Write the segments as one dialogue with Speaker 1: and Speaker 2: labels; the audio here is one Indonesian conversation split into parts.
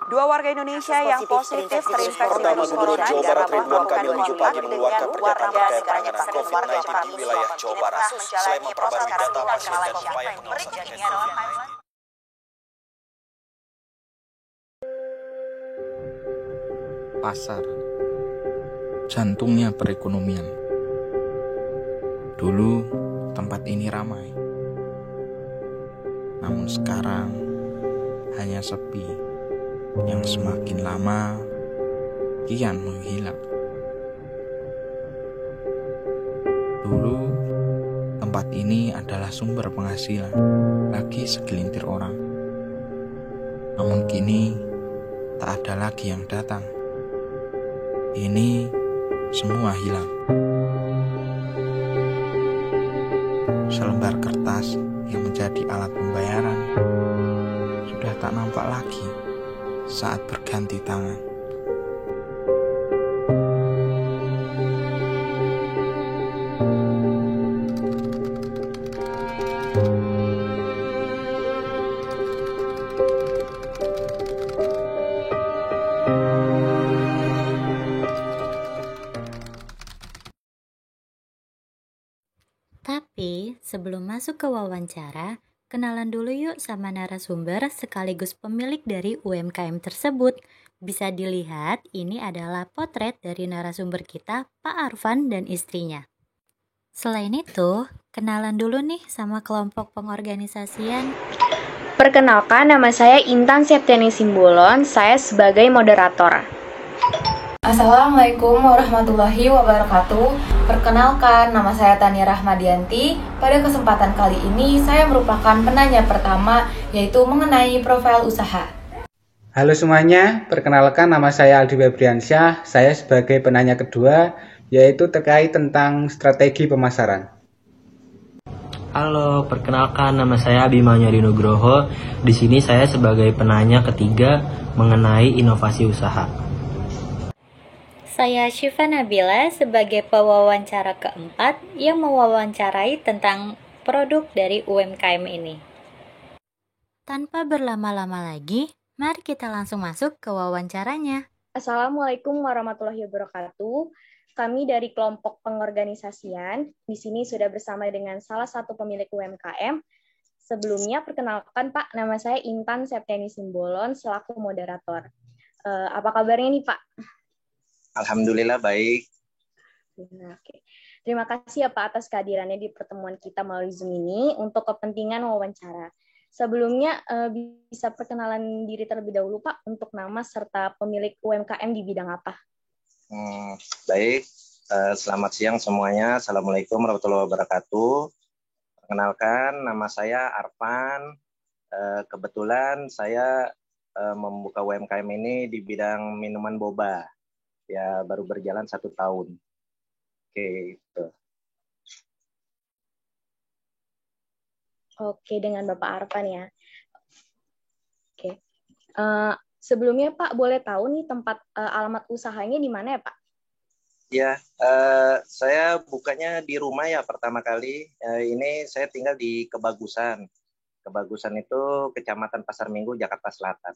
Speaker 1: Dua warga Indonesia yang positif terinfeksi virus corona
Speaker 2: Jawa Barat Ridwan Kamil Minggu pagi
Speaker 1: dengan
Speaker 2: mengeluarkan pernyataan
Speaker 1: warga
Speaker 2: terkait
Speaker 1: negaranya
Speaker 2: penanganan
Speaker 1: tersebut.
Speaker 2: COVID-19 di wilayah Jawa Barat selain memperbarui data pasien dan upaya pengawasan terkait COVID-19.
Speaker 3: Pasar, jantungnya perekonomian. Dulu tempat ini ramai, namun sekarang hanya sepi yang semakin lama kian menghilang. Dulu tempat ini adalah sumber penghasilan bagi segelintir orang, namun kini tak ada lagi yang datang. Ini semua hilang. Selembar kertas yang menjadi alat pembayaran sudah tak nampak lagi saat berganti tangan.
Speaker 4: Tapi sebelum masuk ke wawancara, kenalan dulu yuk sama narasumber sekaligus pemilik dari UMKM tersebut. Bisa dilihat ini adalah potret dari narasumber kita, Pak Arfan dan istrinya. Selain itu, kenalan dulu nih sama kelompok pengorganisasian.
Speaker 5: Perkenalkan, nama saya Intan Septiani Simbolon, saya sebagai moderator.
Speaker 6: Assalamualaikum warahmatullahi wabarakatuh. Perkenalkan, nama saya Tania Rahmadianti. Pada kesempatan kali ini, saya merupakan penanya pertama, yaitu mengenai profil usaha.
Speaker 7: Halo semuanya, perkenalkan nama saya Aldi Febriansyah. Saya sebagai penanya kedua, yaitu terkait tentang strategi pemasaran.
Speaker 8: Halo, perkenalkan nama saya Abimanyu Nugroho. Di sini saya sebagai penanya ketiga mengenai inovasi usaha.
Speaker 4: Saya Syifa Nabila sebagai pewawancara keempat yang mewawancarai tentang produk dari UMKM ini. Tanpa berlama-lama lagi, mari kita langsung masuk ke wawancaranya.
Speaker 5: Assalamualaikum warahmatullahi wabarakatuh. Kami dari kelompok pengorganisasian di sini sudah bersama dengan salah satu pemilik UMKM. Sebelumnya perkenalkan Pak, nama saya Intan Septiani Simbolon selaku moderator. Apa kabarnya nih Pak?
Speaker 9: Alhamdulillah baik.
Speaker 5: Oke. Terima kasih ya Pak atas kehadirannya di pertemuan kita melalui Zoom ini untuk kepentingan wawancara. Sebelumnya bisa perkenalan diri terlebih dahulu Pak untuk nama serta pemilik UMKM di bidang apa?
Speaker 9: Baik, selamat siang semuanya. Assalamualaikum warahmatullahi wabarakatuh. Perkenalkan, nama saya Arfan. Kebetulan saya membuka UMKM ini di bidang minuman boba. Ya, baru berjalan 1 tahun. Oke, itu.
Speaker 5: Oke, dengan Bapak Arfan ya. Oke. Sebelumnya Pak, boleh tahu nih tempat alamat usahanya di mana ya Pak?
Speaker 9: Ya, saya bukanya di rumah ya pertama kali. Ini saya tinggal di Kebagusan. Kebagusan itu Kecamatan Pasar Minggu, Jakarta Selatan.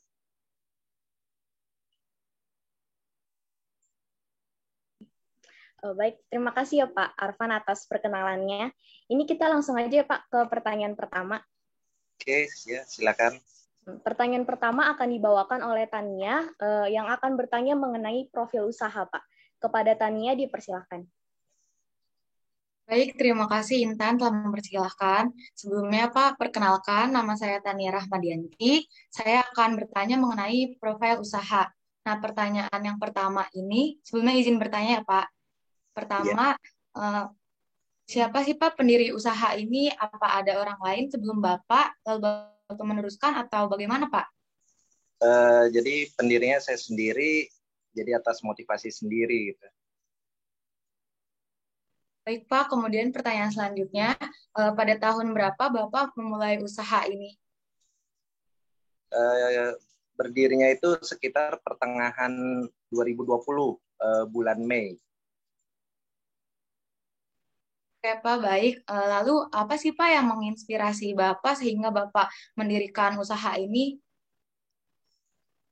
Speaker 5: Baik, terima kasih ya Pak Arfan atas perkenalannya. Ini kita langsung aja ya Pak ke pertanyaan pertama.
Speaker 9: Oke, ya silakan.
Speaker 5: Pertanyaan pertama akan dibawakan oleh Tania yang akan bertanya mengenai profil usaha Pak. Kepada Tania dipersilahkan.
Speaker 6: Baik, terima kasih Intan telah mempersilahkan. Sebelumnya Pak, perkenalkan nama saya Tania Rahmadianti. Saya akan bertanya mengenai profil usaha. Nah, pertanyaan yang pertama ini, sebelumnya izin bertanya ya Pak. Pertama, siapa sih Pak pendiri usaha ini? Apa ada orang lain sebelum Bapak, lalu Bapak meneruskan atau bagaimana Pak?
Speaker 9: Jadi pendirinya saya sendiri, jadi atas motivasi sendiri. Gitu.
Speaker 6: Baik Pak, kemudian pertanyaan selanjutnya, pada tahun berapa Bapak memulai usaha ini?
Speaker 9: Berdirinya itu sekitar pertengahan 2020, bulan Mei.
Speaker 6: Oke Pak, baik. Lalu apa sih Pak yang menginspirasi Bapak sehingga Bapak mendirikan usaha ini?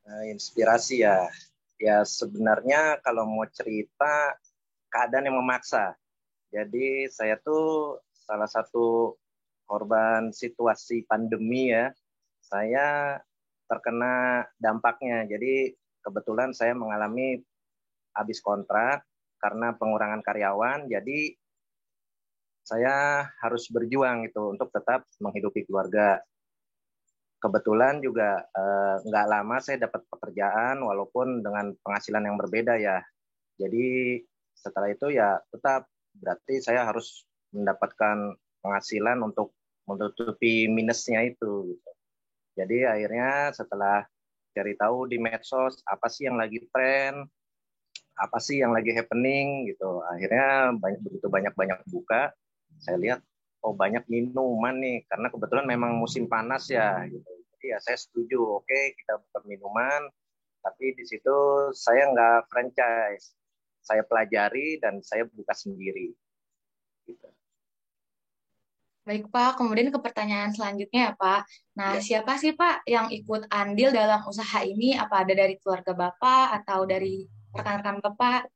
Speaker 9: Inspirasi ya. Ya sebenarnya kalau mau cerita keadaan yang memaksa. Jadi saya tuh salah satu korban situasi pandemi ya. Saya terkena dampaknya. Jadi kebetulan saya mengalami habis kontrak karena pengurangan karyawan. Jadi saya harus berjuang itu untuk tetap menghidupi keluarga. Kebetulan juga nggak lama saya dapat pekerjaan walaupun dengan penghasilan yang berbeda ya. Jadi setelah itu ya tetap berarti saya harus mendapatkan penghasilan untuk menutupi minusnya itu. Gitu. Jadi akhirnya setelah cari tahu di medsos apa sih yang lagi tren, apa sih yang lagi happening gitu. Akhirnya begitu banyak buka, saya lihat oh banyak minuman nih karena kebetulan memang musim panas ya gitu. Jadi ya saya setuju, oke kita buka minuman, tapi di situ saya nggak franchise, saya pelajari dan saya buka sendiri. Gitu.
Speaker 6: Baik Pak, kemudian ke pertanyaan selanjutnya ya Pak. Nah,
Speaker 9: Ya.
Speaker 6: siapa sih Pak yang ikut andil dalam usaha ini? Apa ada dari keluarga Bapak atau dari rekan-rekan Bapak?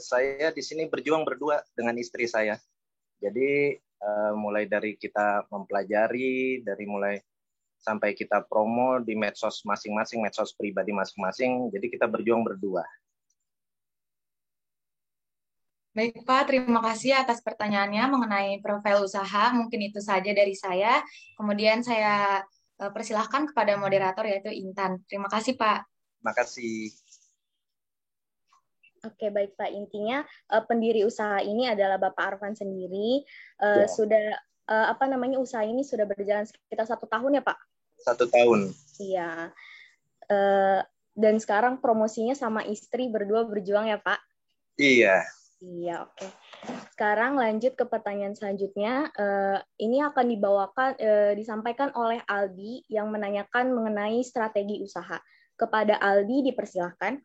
Speaker 9: Saya di sini berjuang berdua dengan istri saya. Jadi mulai dari kita mempelajari, dari mulai sampai kita promo di medsos masing-masing, medsos pribadi masing-masing. Jadi kita berjuang berdua.
Speaker 6: Baik Pak, terima kasih atas pertanyaannya mengenai profil usaha. Mungkin itu saja dari saya. Kemudian saya persilahkan kepada moderator yaitu Intan. Terima kasih Pak.
Speaker 9: Terima kasih.
Speaker 5: Oke, baik Pak. Intinya pendiri usaha ini adalah Bapak Arfan sendiri.
Speaker 9: Ya.
Speaker 5: Sudah usaha ini sudah berjalan sekitar 1 tahun ya Pak?
Speaker 9: 1 tahun.
Speaker 5: Iya. Dan sekarang promosinya sama istri berdua berjuang ya Pak?
Speaker 9: Iya.
Speaker 5: Iya, oke. Sekarang lanjut ke pertanyaan selanjutnya. Ini akan disampaikan oleh Aldi yang menanyakan mengenai strategi usaha. Kepada Aldi dipersilahkan.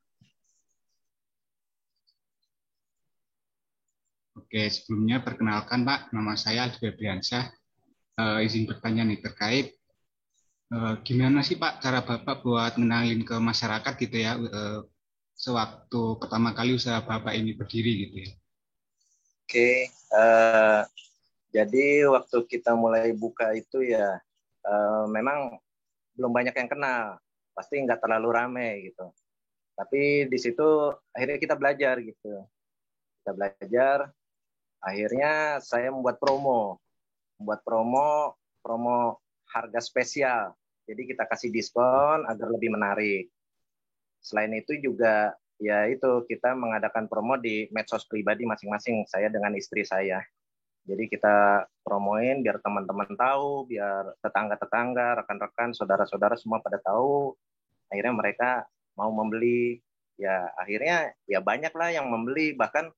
Speaker 10: Oke, sebelumnya perkenalkan Pak, nama saya Aldi Febriansyah. Izin bertanya nih terkait gimana sih Pak cara Bapak buat mengenalin ke masyarakat gitu ya, sewaktu pertama kali usaha Bapak ini berdiri gitu ya.
Speaker 9: Oke, jadi waktu kita mulai buka itu ya memang belum banyak yang kenal, pasti nggak terlalu ramai gitu. Tapi di situ akhirnya kita belajar gitu. Kita belajar, akhirnya saya membuat promo harga spesial. Jadi kita kasih diskon agar lebih menarik. Selain itu juga ya itu kita mengadakan promo di medsos pribadi masing-masing, saya dengan istri saya. Jadi kita promoin biar teman-teman tahu, biar tetangga-tetangga, rekan-rekan, saudara-saudara semua pada tahu. Akhirnya mereka mau membeli. Ya akhirnya ya banyak lah yang membeli, bahkan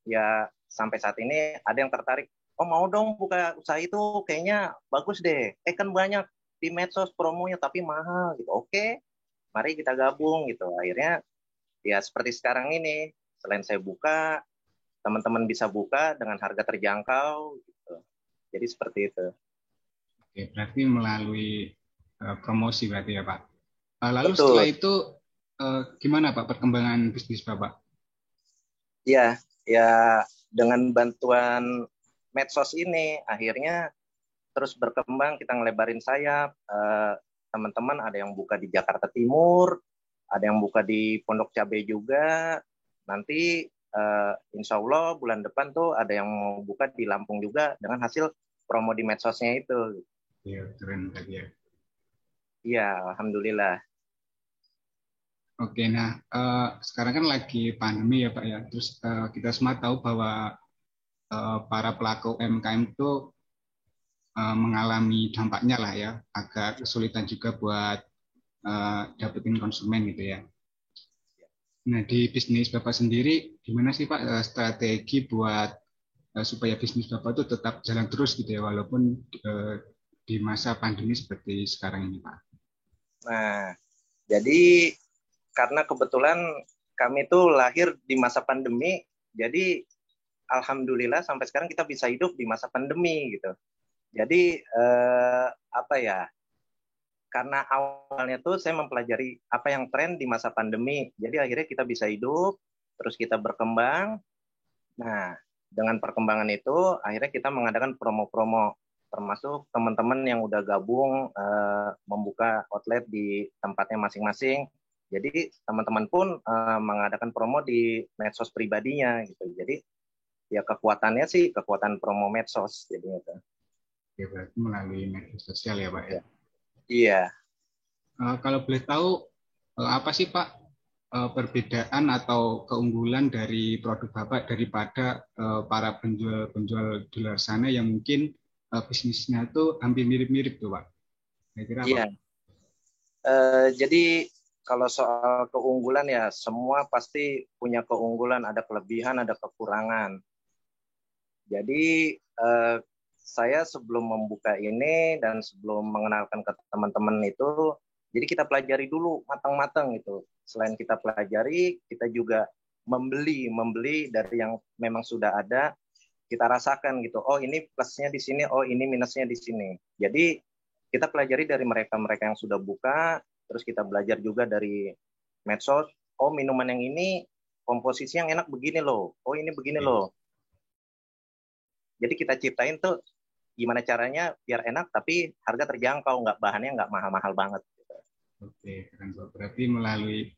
Speaker 9: ya sampai saat ini ada yang tertarik. Oh mau dong buka usaha itu, kayaknya bagus deh. Kan banyak di medsos promonya tapi mahal gitu. Oke, mari kita gabung gitu. Akhirnya ya seperti sekarang ini, selain saya buka, teman-teman bisa buka dengan harga terjangkau gitu. Jadi seperti itu.
Speaker 10: Oke, berarti melalui promosi berarti ya Pak. Lalu
Speaker 9: Betul.
Speaker 10: Setelah itu gimana Pak perkembangan bisnis Bapak?
Speaker 9: Ya dengan bantuan medsos ini akhirnya terus berkembang, kita ngelebarin sayap. Teman-teman ada yang buka di Jakarta Timur, ada yang buka di Pondok Cabe juga. Nanti insya Allah bulan depan tuh ada yang mau buka di Lampung juga dengan hasil promo di medsosnya itu.
Speaker 10: Iya, keren tadi ya.
Speaker 9: Iya, alhamdulillah.
Speaker 10: Oke, nah sekarang kan lagi pandemi ya Pak ya. Terus kita semua tahu bahwa para pelaku UMKM itu mengalami dampaknya lah ya, agak kesulitan juga buat dapetin konsumen gitu ya. Nah di bisnis Bapak sendiri gimana sih Pak strategi buat supaya bisnis Bapak itu tetap jalan terus gitu ya walaupun di masa pandemi seperti sekarang ini Pak?
Speaker 9: Nah jadi karena kebetulan kami tuh lahir di masa pandemi, jadi alhamdulillah sampai sekarang kita bisa hidup di masa pandemi gitu. Jadi karena awalnya tuh saya mempelajari apa yang tren di masa pandemi. Jadi akhirnya kita bisa hidup, terus kita berkembang. Nah, dengan perkembangan itu akhirnya kita mengadakan promo-promo, termasuk teman-teman yang udah gabung membuka outlet di tempatnya masing-masing. Jadi teman-teman pun mengadakan promo di medsos pribadinya gitu. Jadi ya kekuatannya sih kekuatan promo medsos jadinya tuh.
Speaker 10: Ya, berarti melalui media sosial ya Pak ya.
Speaker 9: Iya.
Speaker 10: Kalau boleh tahu apa sih Pak perbedaan atau keunggulan dari produk Bapak daripada para penjual-penjual di luar sana yang mungkin bisnisnya itu hampir mirip-mirip tuh Pak? Kira-kira apa?
Speaker 9: Iya. Jadi kalau soal keunggulan ya semua pasti punya keunggulan, ada kelebihan, ada kekurangan. Jadi saya sebelum membuka ini dan sebelum mengenalkan ke teman-teman itu, jadi kita pelajari dulu matang-matang gitu. Selain kita pelajari, kita juga membeli dari yang memang sudah ada, kita rasakan gitu. Oh ini plusnya di sini, oh ini minusnya di sini. Jadi kita pelajari dari mereka-mereka yang sudah buka, terus kita belajar juga dari medsos. Oh minuman yang ini komposisi yang enak begini loh. Oh ini begini loh. Jadi kita ciptain tuh gimana caranya biar enak tapi harga terjangkau, bahannya nggak mahal-mahal banget.
Speaker 10: Oke, keren Pak. Berarti melalui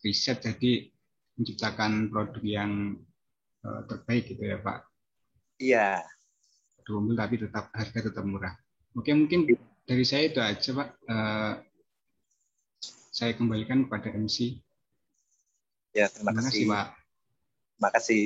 Speaker 10: riset jadi menciptakan produk yang terbaik gitu ya Pak?
Speaker 9: Iya.
Speaker 10: Unggul tapi harga tetap murah. Oke, mungkin dari saya itu aja Pak. Saya kembalikan kepada MC.
Speaker 9: Ya, terima kasih
Speaker 10: Pak.
Speaker 9: Terima kasih.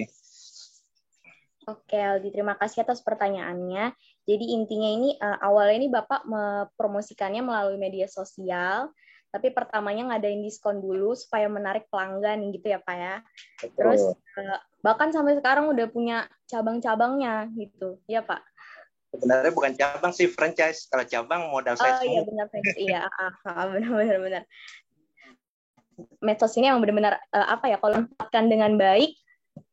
Speaker 5: Oke, Aldi, terima kasih atas pertanyaannya. Jadi intinya ini awalnya ini Bapak mempromosikannya melalui media sosial, tapi pertamanya ngadain diskon dulu supaya menarik pelanggan gitu ya Pak ya.
Speaker 9: Betul.
Speaker 5: Terus bahkan sampai sekarang udah punya cabang-cabangnya gitu, ya Pak?
Speaker 9: Sebenarnya bukan cabang sih, franchise. Kalau cabang modal saya semua.
Speaker 5: Iya benar franchise, iya, benar. Medsos ini emang benar-benar kalau ditempatkan dengan baik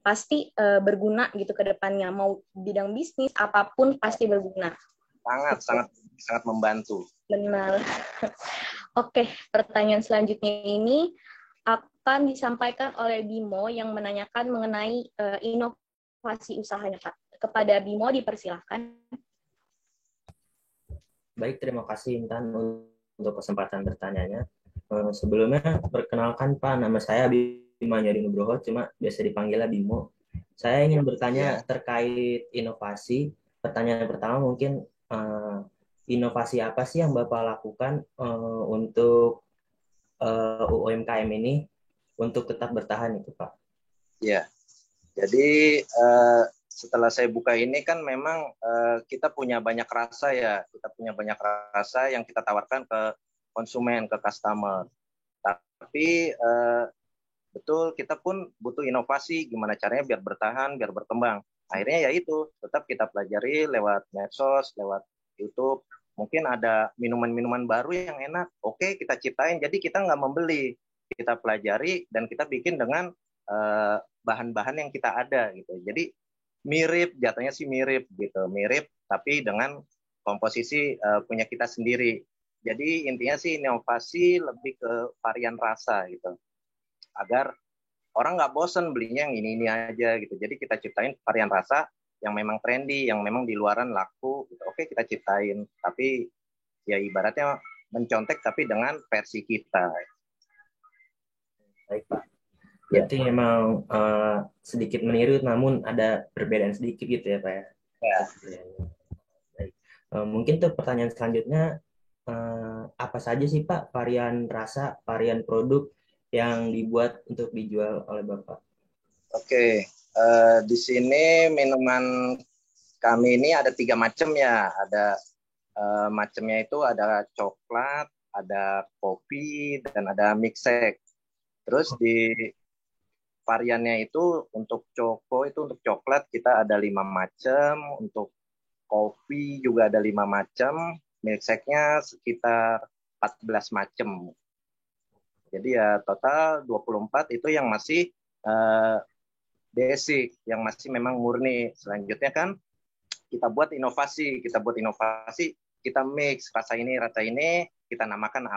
Speaker 5: pasti berguna gitu ke depannya, mau bidang bisnis apapun pasti berguna.
Speaker 9: Sangat membantu.
Speaker 5: Benar. Oke, pertanyaan selanjutnya ini akan disampaikan oleh Bimo yang menanyakan mengenai inovasi usahanya Pak. Kepada Bimo dipersilahkan.
Speaker 8: Baik, terima kasih Intan untuk kesempatan bertanyanya. Sebelumnya perkenalkan Pak, nama saya Bima Nyari Nugroho, cuma biasa dipanggilnya Bimo. Saya ingin bertanya terkait inovasi. Pertanyaan pertama mungkin inovasi apa sih yang Bapak lakukan untuk UMKM ini untuk tetap bertahan itu Pak?
Speaker 9: Ya, jadi setelah saya buka ini kan memang kita punya banyak rasa ya, yang kita tawarkan ke konsumen, ke customer. Tapi betul kita pun butuh inovasi, gimana caranya biar bertahan, biar berkembang. Akhirnya ya itu, tetap kita pelajari lewat medsos, lewat YouTube. Mungkin ada minuman-minuman baru yang enak, oke kita ciptain. Jadi kita nggak membeli, kita pelajari dan kita bikin dengan bahan-bahan yang kita ada gitu. Jadi mirip, jatuhnya sih mirip gitu, mirip tapi dengan komposisi punya kita sendiri. Jadi intinya sih inovasi lebih ke varian rasa gitu, agar orang nggak bosen belinya yang ini aja gitu. Jadi kita ciptain varian rasa yang memang trendy, yang memang di luaran laku gitu. Oke kita ciptain, tapi ya ibaratnya mencontek tapi dengan versi kita.
Speaker 8: Baik Pak. Berarti memang sedikit meniru, namun ada perbedaan sedikit gitu ya Pak ya?
Speaker 9: Ya.
Speaker 8: Baik. Mungkin tuh pertanyaan selanjutnya, apa saja sih Pak varian rasa, varian produk yang dibuat untuk dijual oleh Bapak?
Speaker 9: Oke, di sini minuman kami ini ada 3 macam ya. Ada macamnya itu ada coklat, ada kopi, dan ada milkshake. Terus di variannya itu untuk coklat kita ada 5 macam, untuk kopi juga ada 5 macam, milkshake-nya sekitar 14 macam. Jadi ya total 24 itu yang masih basic, yang masih memang murni. Selanjutnya kan kita buat inovasi kita mix rasa ini, kita namakan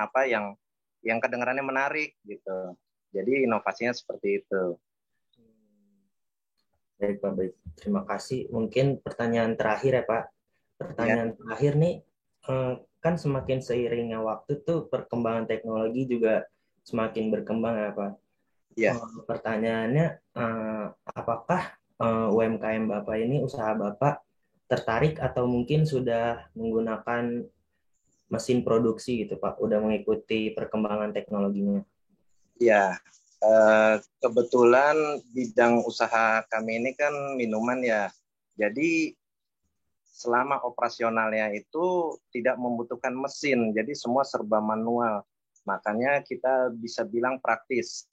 Speaker 9: apa yang kedengarannya menarik gitu. Jadi inovasinya seperti itu.
Speaker 8: Baik Pak, baik. Terima kasih. Mungkin pertanyaan terakhir ya Pak. Pertanyaan terakhir nih, kan semakin seiringnya waktu tuh perkembangan teknologi juga semakin berkembang ya Pak.
Speaker 9: Iya.
Speaker 8: Pertanyaannya, apakah UMKM Bapak ini, usaha Bapak, tertarik atau mungkin sudah menggunakan mesin produksi gitu Pak, udah mengikuti perkembangan teknologinya?
Speaker 9: Ya, kebetulan bidang usaha kami ini kan minuman ya. Jadi selama operasionalnya itu tidak membutuhkan mesin, jadi semua serba manual. Makanya kita bisa bilang praktis.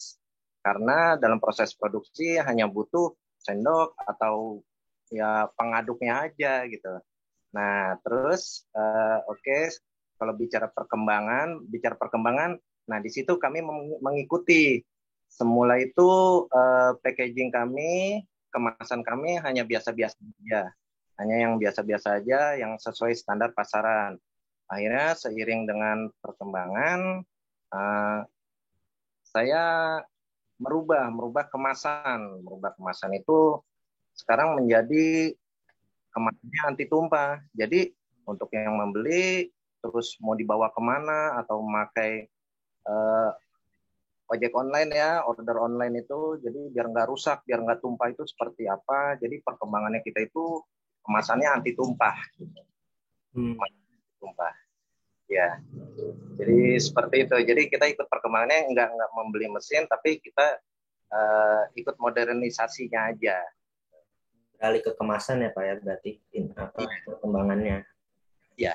Speaker 9: Karena dalam proses produksi hanya butuh sendok atau ya pengaduknya aja gitu. Nah, terus oke. Kalau bicara perkembangan, nah di situ kami mengikuti. Semula itu packaging kami, kemasan kami hanya biasa-biasa saja, yang sesuai standar pasaran. Akhirnya seiring dengan perkembangan, saya merubah kemasan. Merubah kemasan itu sekarang menjadi kemasannya anti tumpah. Jadi untuk yang membeli terus mau dibawa kemana atau memakai ojek online ya, order online itu, jadi biar nggak rusak, biar nggak tumpah itu seperti apa. Jadi perkembangannya kita itu kemasannya anti tumpah. Tumpah. Ya, jadi seperti itu. Jadi kita ikut perkembangannya, nggak membeli mesin, tapi kita ikut modernisasinya aja.
Speaker 8: Beralih ke kemasan ya Pak ya, berarti perkembangannya.
Speaker 9: Ya.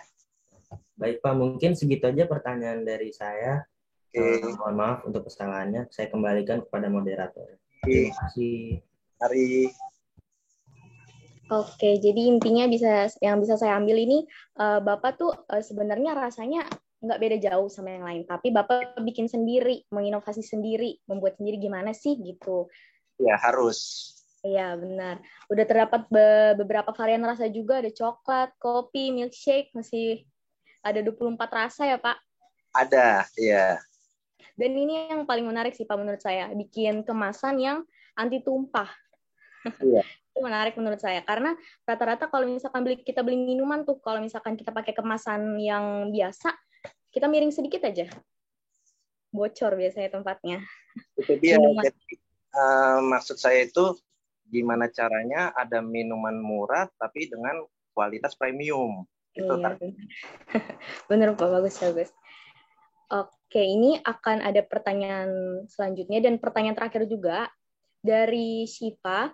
Speaker 8: Baik Pak, mungkin segitu aja pertanyaan dari saya. Mohon maaf untuk kesalahannya. Saya kembalikan kepada moderator. Terima kasih.
Speaker 9: Mari.
Speaker 5: Oke, jadi intinya yang bisa saya ambil ini, Bapak tuh sebenarnya rasanya nggak beda jauh sama yang lain, tapi Bapak bikin sendiri, menginovasi sendiri, membuat sendiri gimana sih gitu.
Speaker 9: Ya, harus.
Speaker 5: Iya, benar. Udah terdapat beberapa varian rasa juga, ada coklat, kopi, milkshake, masih ada 24 rasa ya, Pak?
Speaker 9: Ada, iya.
Speaker 5: Dan ini yang paling menarik sih, Pak, menurut saya. Bikin kemasan yang anti tumpah.
Speaker 9: Iya.
Speaker 5: Itu menarik menurut saya. Karena rata-rata kalau misalkan kita beli minuman tuh, kalau misalkan kita pakai kemasan yang biasa, kita miring sedikit aja. Bocor biasanya tempatnya.
Speaker 9: Itu dia. Jadi, maksud saya itu, gimana caranya ada minuman murah, tapi dengan kualitas premium. Itu
Speaker 5: iya, bener Pak, bagus. Oke, ini akan ada pertanyaan selanjutnya dan pertanyaan terakhir juga dari Syifa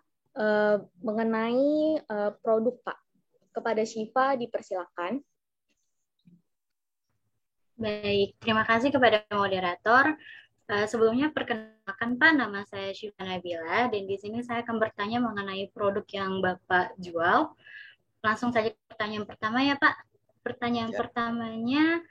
Speaker 5: mengenai produk Pak. Kepada Syifa dipersilakan.
Speaker 4: Baik, terima kasih kepada moderator. Sebelumnya perkenalkan Pak, nama saya Syifa Nabila dan di sini saya akan bertanya mengenai produk yang Bapak jual. Langsung saja pertanyaan pertama ya Pak. Pertanyaan pertamanya,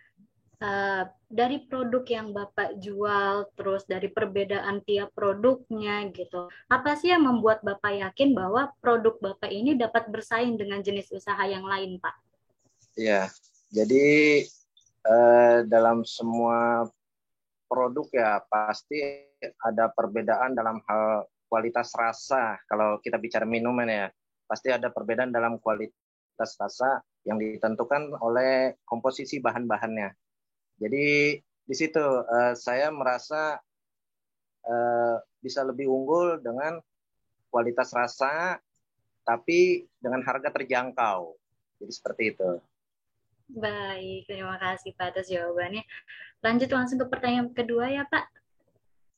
Speaker 4: dari produk yang Bapak jual, terus dari perbedaan tiap produknya gitu, apa sih yang membuat Bapak yakin bahwa produk Bapak ini dapat bersaing dengan jenis usaha yang lain Pak?
Speaker 9: Iya, jadi dalam semua produk ya pasti ada perbedaan dalam hal kualitas rasa. Kalau kita bicara minuman ya, pasti ada perbedaan dalam kualitas rasa yang ditentukan oleh komposisi bahan-bahannya. Jadi di situ saya merasa bisa lebih unggul dengan kualitas rasa, tapi dengan harga terjangkau. Jadi seperti itu.
Speaker 4: Baik, terima kasih Pak atas jawabannya. Lanjut langsung ke pertanyaan kedua ya Pak.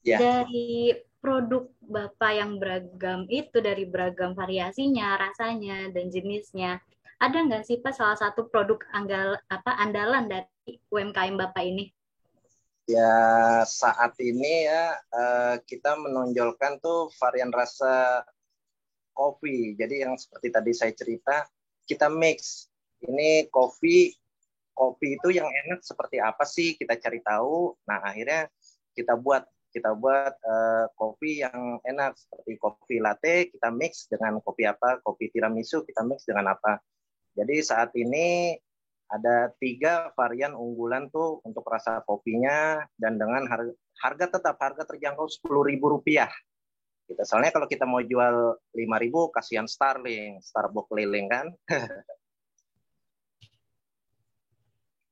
Speaker 4: Ya. Dari produk Bapak yang beragam itu, dari beragam variasinya, rasanya, dan jenisnya, ada nggak sih Pak salah satu produk andalan dari UMKM Bapak ini?
Speaker 9: Ya, saat ini ya kita menonjolkan tuh varian rasa kopi. Jadi yang seperti tadi saya cerita, kita mix. Ini kopi itu yang enak seperti apa sih, kita cari tahu. Nah, akhirnya kita buat kopi yang enak seperti kopi latte, kita mix dengan kopi apa, kopi tiramisu kita mix dengan apa. Jadi saat ini Ada 3 varian unggulan tuh untuk rasa kopinya dan dengan harga terjangkau Rp10.000. Gitu. Soalnya kalau kita mau jual 5.000 kasihan Starling, Starbucks keliling kan.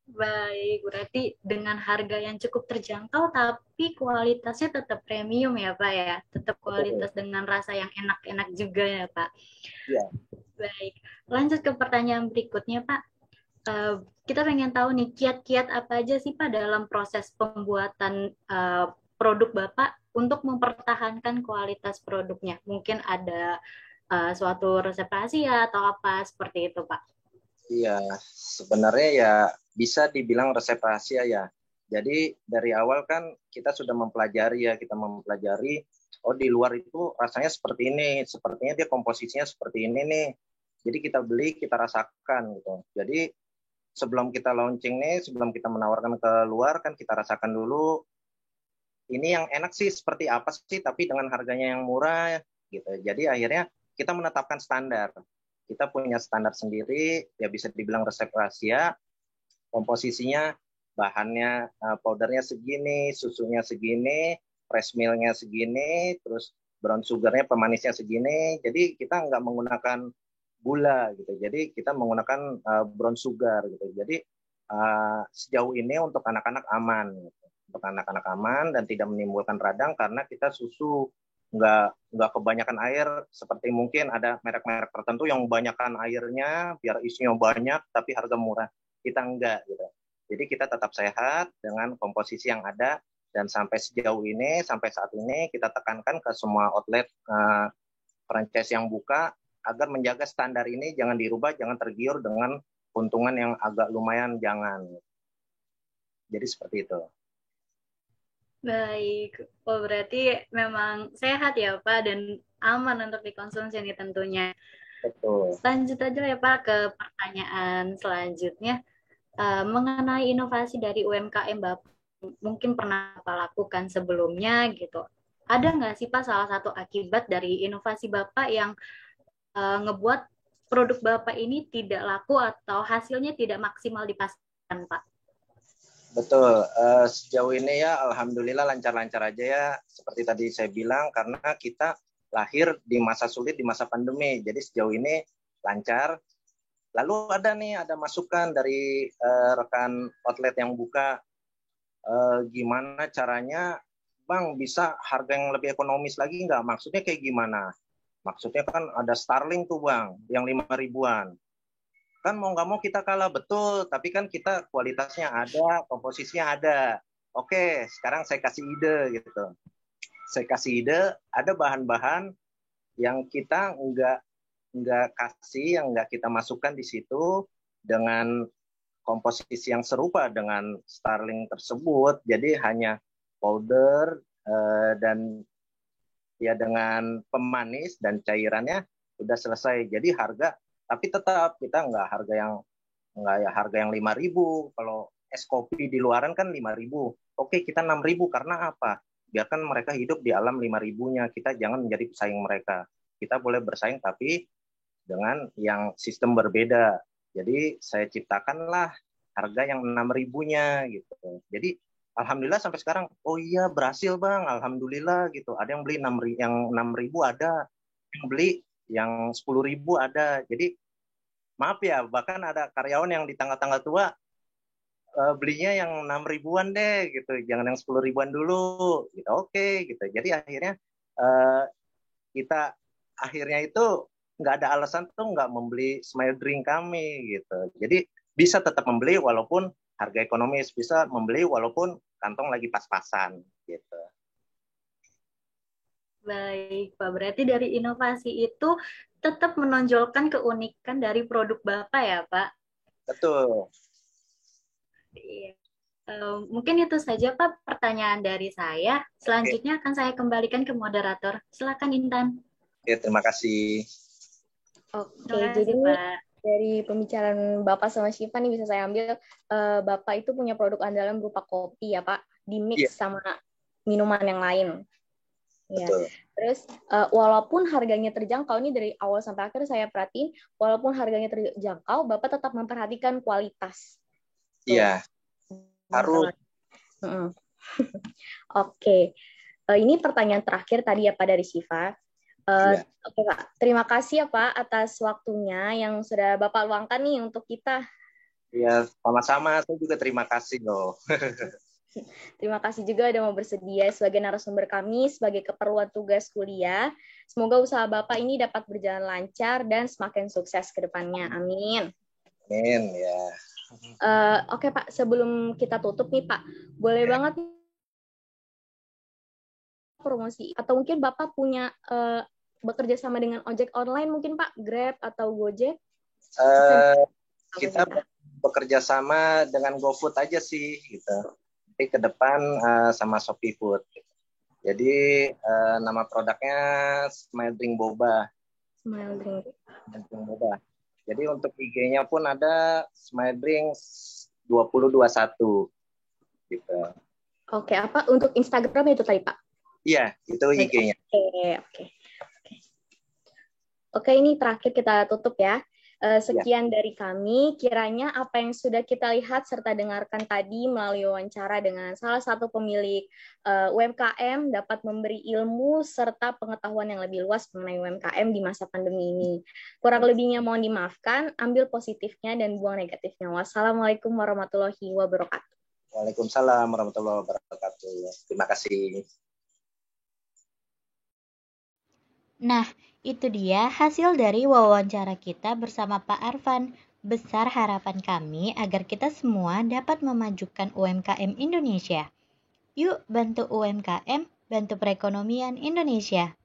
Speaker 4: Baik, berarti dengan harga yang cukup terjangkau tapi kualitasnya tetap premium ya Pak ya? Tetap kualitas dengan rasa yang enak-enak juga ya Pak?
Speaker 9: Iya.
Speaker 4: Baik, lanjut ke pertanyaan berikutnya Pak. Kita pengen tahu nih kiat-kiat apa aja sih Pak dalam proses pembuatan produk Bapak untuk mempertahankan kualitas produknya? Mungkin ada suatu resep rahasia atau apa seperti itu Pak?
Speaker 9: Iya, sebenarnya ya bisa dibilang resep rahasia ya. Jadi dari awal kan kita sudah mempelajari, oh di luar itu rasanya seperti ini, sepertinya dia komposisinya seperti ini nih. Jadi kita beli, kita rasakan gitu. Jadi sebelum kita launching nih, sebelum kita menawarkan ke luar kan kita rasakan dulu ini yang enak sih seperti apa sih, tapi dengan harganya yang murah gitu. Jadi akhirnya kita menetapkan standar. Kita punya standar sendiri, ya bisa dibilang resep rahasia. Komposisinya, bahannya, powdernya segini, susunya segini, fresh milk-nya segini, terus brown sugar-nya pemanisnya segini. Jadi kita nggak menggunakan gula gitu. Jadi kita menggunakan brown sugar gitu. Jadi sejauh ini untuk anak-anak aman, gitu. Untuk anak-anak aman dan tidak menimbulkan radang karena kita susu nggak kebanyakan air seperti mungkin ada merek-merek tertentu yang banyakkan airnya biar isinya banyak tapi harga murah. Kita enggak gitu. Jadi kita tetap sehat dengan komposisi yang ada dan sampai sejauh ini, sampai saat ini kita tekankan ke semua outlet franchise yang buka agar menjaga standar ini jangan dirubah, jangan tergiur dengan keuntungan yang agak lumayan, jangan. Jadi seperti itu.
Speaker 4: Baik, berarti memang sehat ya Pak dan aman untuk dikonsumsi nih tentunya.
Speaker 9: Betul.
Speaker 4: Lanjut aja ya Pak ke pertanyaan selanjutnya. Mengenai inovasi dari UMKM Bapak mungkin pernah Bapak lakukan sebelumnya gitu. Ada nggak sih Pak salah satu akibat dari inovasi Bapak yang ngebuat produk Bapak ini tidak laku atau hasilnya tidak maksimal di pasaran Pak?
Speaker 9: Betul, sejauh ini ya alhamdulillah lancar-lancar aja ya. Seperti tadi saya bilang karena kita lahir di masa sulit, di masa pandemi. Jadi sejauh ini lancar. Lalu ada masukan dari rekan outlet yang buka, gimana caranya Bang bisa harga yang lebih ekonomis lagi nggak? Maksudnya kayak gimana? Maksudnya kan ada Starling tuh Bang, yang 5.000-an. Kan mau nggak mau kita kalah betul, tapi kan kita kualitasnya ada, komposisinya ada. Oke, sekarang saya kasih ide gitu. Saya kasih ide, ada bahan-bahan yang kita nggak kasih, yang nggak kita masukkan di situ dengan komposisi yang serupa dengan Starling tersebut. Jadi hanya powder dan ya dengan pemanis dan cairannya udah selesai. Jadi harga tapi tetap kita nggak harga yang 5.000. Kalau es kopi di luaran kan 5.000. Oke, kita 6.000 karena apa? Biarkan mereka hidup di alam 5.000-nya. Kita jangan menjadi pesaing mereka. Kita boleh bersaing tapi dengan yang sistem berbeda. Jadi saya ciptakanlah harga yang 6.000-nya gitu. Jadi alhamdulillah sampai sekarang, oh iya berhasil Bang, alhamdulillah gitu. Ada yang beli yang 6.000 ada, yang beli yang 10.000 ada. Jadi maaf ya, bahkan ada karyawan yang di tanggal-tanggal tua belinya yang 6.000-an deh gitu, jangan yang 10.000-an dulu gitu. Oke gitu. Jadi akhirnya kita akhirnya itu nggak ada alasan tuh nggak membeli Smile Drink kami gitu. Jadi bisa tetap membeli walaupun harga ekonomis, bisa membeli walaupun kantong lagi pas-pasan gitu.
Speaker 4: Baik, Pak. Berarti dari inovasi itu tetap menonjolkan keunikan dari produk Bapak ya, Pak?
Speaker 9: Betul.
Speaker 4: Iya. Mungkin itu saja, Pak, pertanyaan dari saya. Selanjutnya akan saya kembalikan ke moderator. Silakan, Intan.
Speaker 9: Oke, terima kasih.
Speaker 5: Oke, jadi Pak, dari pembicaraan Bapak sama Syifa nih bisa saya ambil, Bapak itu punya produk andalan berupa kopi ya, Pak, di mix sama minuman yang lain. Ya.
Speaker 9: Betul.
Speaker 5: Terus walaupun harganya terjangkau, ini dari awal sampai akhir saya perhatiin, walaupun harganya terjangkau, Bapak tetap memperhatikan kualitas.
Speaker 9: Iya, harus.
Speaker 5: Oke. Ini pertanyaan terakhir tadi ya Pak dari Syifa.
Speaker 9: Iya.
Speaker 5: Oke Pak, terima kasih ya Pak atas waktunya yang sudah Bapak luangkan nih untuk kita.
Speaker 9: Ya, sama-sama. Saya juga terima kasih loh.
Speaker 5: Terima kasih juga udah mau bersedia sebagai narasumber kami sebagai keperluan tugas kuliah. Semoga usaha Bapak ini dapat berjalan lancar dan semakin sukses ke depannya. Amin.
Speaker 9: Amin ya.
Speaker 5: Oke Pak, sebelum kita tutup nih Pak, boleh banget promosi atau mungkin Bapak punya bekerja sama dengan ojek online mungkin Pak, Grab atau Gojek?
Speaker 9: Kita bekerja sama dengan GoFood aja sih gitu. Tapi ke depan sama Shopee Food. Jadi nama produknya Smile Drink Boba.
Speaker 5: Smile Drink
Speaker 9: Boba. Jadi untuk IG-nya pun ada Smile Drink 2021 gitu.
Speaker 5: Oke, apa untuk Instagram itu tadi Pak?
Speaker 9: Iya, itu IG-nya.
Speaker 5: Oke, ini terakhir kita tutup ya. Sekian dari kami, kiranya apa yang sudah kita lihat serta dengarkan tadi melalui wawancara dengan salah satu pemilik UMKM dapat memberi ilmu serta pengetahuan yang lebih luas mengenai UMKM di masa pandemi ini. Kurang lebihnya mohon dimaafkan, ambil positifnya dan buang negatifnya. Wassalamualaikum warahmatullahi wabarakatuh.
Speaker 9: Waalaikumsalam warahmatullahi wabarakatuh. Terima kasih.
Speaker 4: Nah, itu dia hasil dari wawancara kita bersama Pak Arfan. Besar harapan kami agar kita semua dapat memajukan UMKM Indonesia. Yuk bantu UMKM, bantu perekonomian Indonesia.